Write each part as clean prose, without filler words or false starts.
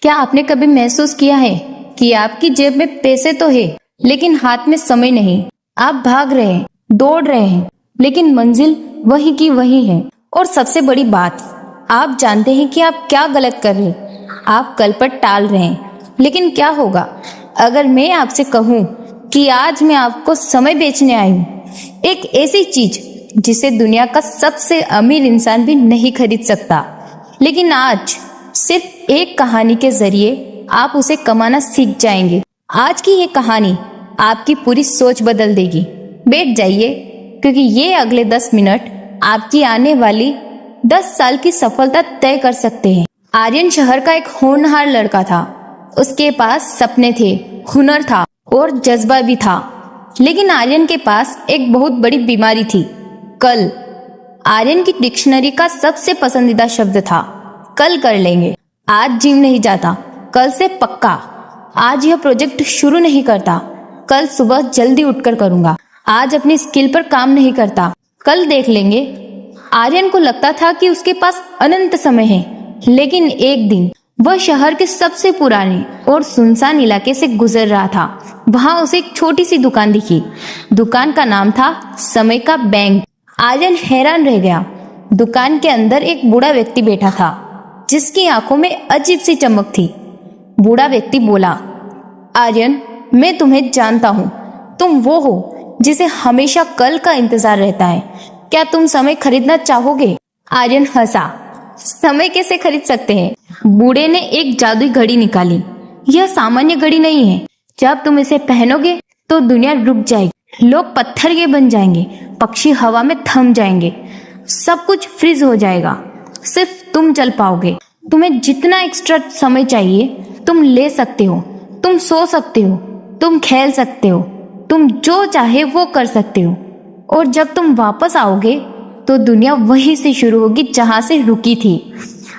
क्या आपने कभी महसूस किया है कि आपकी जेब में पैसे तो है लेकिन हाथ में समय नहीं। आप भाग रहे हैं, दौड़ रहे हैं, लेकिन मंजिल वही की वही है। और सबसे बड़ी बात, आप जानते हैं कि आप क्या गलत कर रहे हैं। आप कल पर टाल रहे हैं। लेकिन क्या होगा अगर मैं आपसे कहूँ कि आज मैं आपको समय बेचने आई हूँ, एक ऐसी चीज जिसे दुनिया का सबसे अमीर इंसान भी नहीं खरीद सकता, लेकिन आज सिर्फ एक कहानी के जरिए आप उसे कमाना सीख जाएंगे। आज की ये कहानी आपकी पूरी सोच बदल देगी। बैठ जाइए, क्योंकि ये अगले 10 मिनट आपकी आने वाली 10 साल की सफलता तय कर सकते हैं। आर्यन शहर का एक होनहार लड़का था। उसके पास सपने थे, हुनर था और जज्बा भी था। लेकिन आर्यन के पास एक बहुत बड़ी बीमारी थी, कल। आर्यन की डिक्शनरी का सबसे पसंदीदा शब्द था कल कर लेंगे। आज जिम नहीं जाता, कल से पक्का। आज यह प्रोजेक्ट शुरू नहीं करता, कल सुबह जल्दी उठकर करूंगा। आज अपनी स्किल पर काम नहीं करता, कल देख लेंगे। आर्यन को लगता था कि उसके पास अनंत समय है, लेकिन एक दिन वह शहर के सबसे पुराने और सुनसान इलाके से गुजर रहा था। वहां उसे एक छोटी सी दुकान दिखी। दुकान का नाम था समय का बैंक। आर्यन हैरान रह गया। दुकान के अंदर एक बूढ़ा व्यक्ति बैठा था, जिसकी आंखों में अजीब सी चमक थी। बूढ़ा व्यक्ति बोला, आर्यन, मैं तुम्हें जानता हूँ। तुम वो हो जिसे हमेशा कल का इंतजार रहता है। क्या तुम समय खरीदना चाहोगे? आर्यन हंसा। समय कैसे खरीद सकते हैं? बूढ़े ने एक जादुई घड़ी निकाली। यह सामान्य घड़ी नहीं है। जब तुम इसे पहनोगे तो दुनिया रुक जाएगी। लोग पत्थर के बन जाएंगे, पक्षी हवा में थम जाएंगे, सब कुछ फ्रीज हो जाएगा। सिर्फ तुम चल पाओगे। तुम्हें जितना एक्स्ट्रा समय चाहिए तुम ले सकते हो। तुम सो सकते हो, तुम खेल सकते हो, तुम जो चाहे वो कर सकते हो। और जब तुम वापस आओगे तो दुनिया वहीं से शुरू होगी जहां से रुकी थी।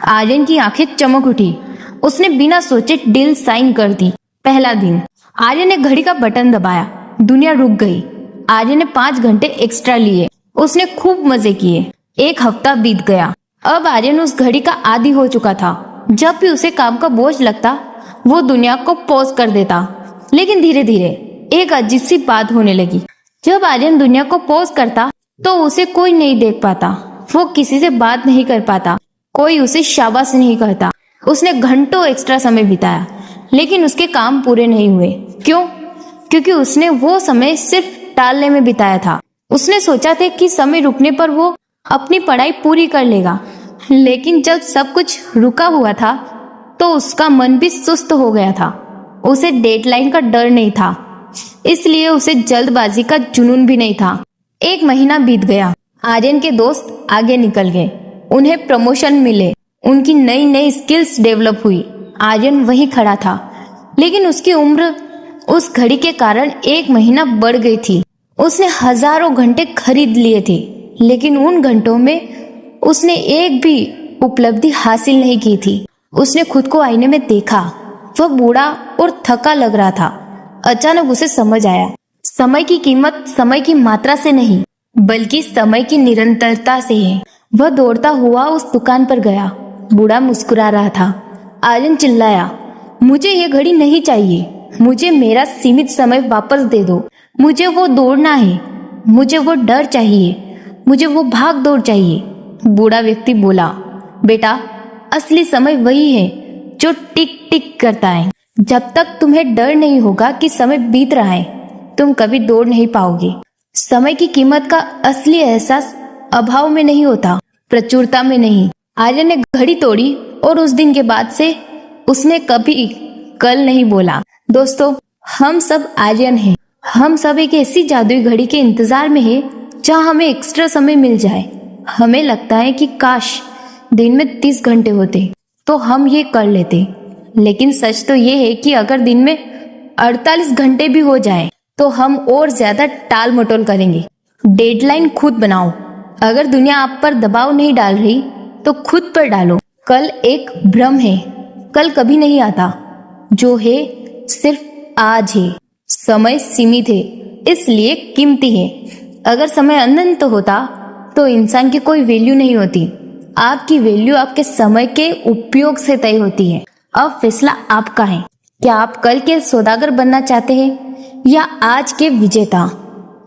आर्यन की आंखें चमक उठी। उसने बिना सोचे डील साइन कर दी। पहला दिन। आर्यन ने घड़ी का बटन दबाया। दुनिया रुक गई। आर्यन ने 5 घंटे एक्स्ट्रा लिए। उसने खूब मजे किए। एक हफ्ता बीत गया। अब आर्यन उस घड़ी का आदी हो चुका था। जब भी उसे काम का बोझ लगता, वो दुनिया को पॉज कर देता। लेकिन धीरे धीरे एक अजीब सी बात होने लगी। जब आर्यन दुनिया को पॉज करता तो उसे कोई नहीं देख पाता। वो किसी से बात नहीं कर पाता, कोई उसे शाबाश नहीं करता। उसने घंटों एक्स्ट्रा समय बिताया, लेकिन उसके काम पूरे नहीं हुए। क्यों? क्योंकि उसने वो समय सिर्फ टालने में बिताया था। उसने सोचा था कि समय रुकने पर वो अपनी पढ़ाई पूरी कर लेगा, लेकिन जब सब कुछ रुका हुआ था तो उसका मन भी सुस्त हो गया था। उसे डेडलाइन का डर नहीं था, इसलिए उसे जल्दबाजी का जुनून भी नहीं था। 1 महीना बीत गया। आर्यन के दोस्त आगे निकल गए, उन्हें प्रमोशन मिले, उनकी नई नई स्किल्स डेवलप हुई। आर्यन वहीं खड़ा था, लेकिन उसकी उम्र उस घड़ी के कारण 1 महीना बढ़ गई थी। उसने हजारों घंटे खरीद लिए थे, लेकिन उन घंटों में उसने एक भी उपलब्धि हासिल नहीं की थी। उसने खुद को आईने में देखा। वह बूढ़ा और थका लग रहा था। अचानक उसे समझ आया, समय की कीमत समय की मात्रा से नहीं, बल्कि समय की निरंतरता से है। वह दौड़ता हुआ उस दुकान पर गया। बूढ़ा मुस्कुरा रहा था। आर्यन चिल्लाया, मुझे ये घड़ी नहीं चाहिए। मुझे मेरा सीमित समय वापस दे दो। मुझे वो दौड़ना है, मुझे वो डर चाहिए, मुझे वो भाग दौड़ चाहिए। बूढ़ा व्यक्ति बोला, बेटा, असली समय वही है जो टिक टिक करता है। जब तक तुम्हें डर नहीं होगा कि समय बीत रहा है, तुम कभी दौड़ नहीं पाओगे। समय की कीमत का असली एहसास अभाव में नहीं होता, प्रचुरता में नहीं। आर्यन ने घड़ी तोड़ी और उस दिन के बाद से उसने कभी कल नहीं बोला। दोस्तों, हम सब आर्यन हैं। हम सब एक ऐसी जादुई घड़ी के इंतजार में हैं जहां हमें एक्स्ट्रा समय मिल जाए। हमें लगता है कि काश दिन में 30 घंटे होते तो हम ये कर लेते, लेकिन सच तो ये है कि अगर दिन में 48 घंटे भी हो जाए तो हम और ज्यादा टाल मटोल करेंगे। डेडलाइन खुद बनाओ। अगर दुनिया आप पर दबाव नहीं डाल रही तो खुद पर डालो। कल एक भ्रम है, कल कभी नहीं आता। जो है सिर्फ आज है। समय सीमित है, इसलिए कीमती है। अगर समय अनंत होता तो इंसान की कोई वैल्यू नहीं होती। आपकी वैल्यू आपके समय के उपयोग से तय होती है। अब फैसला आपका है। क्या आप कल के सौदागर बनना चाहते हैं या आज के विजेता?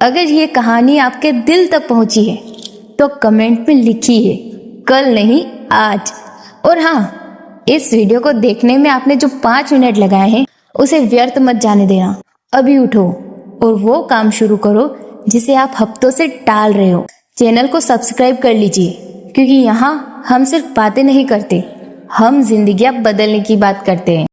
अगर ये कहानी आपके दिल तक पहुंची है तो कमेंट में लिखिए कल नहीं आज। और हाँ, इस वीडियो को देखने में आपने जो 5 मिनट लगाए हैं उसे व्यर्थ मत जाने देना। अभी उठो और वो काम शुरू करो जिसे आप हफ्तों से टाल रहे हो। चैनल को सब्सक्राइब कर लीजिए, क्योंकि यहाँ हम सिर्फ बातें नहीं करते, हम जिंदगियां बदलने की बात करते हैं।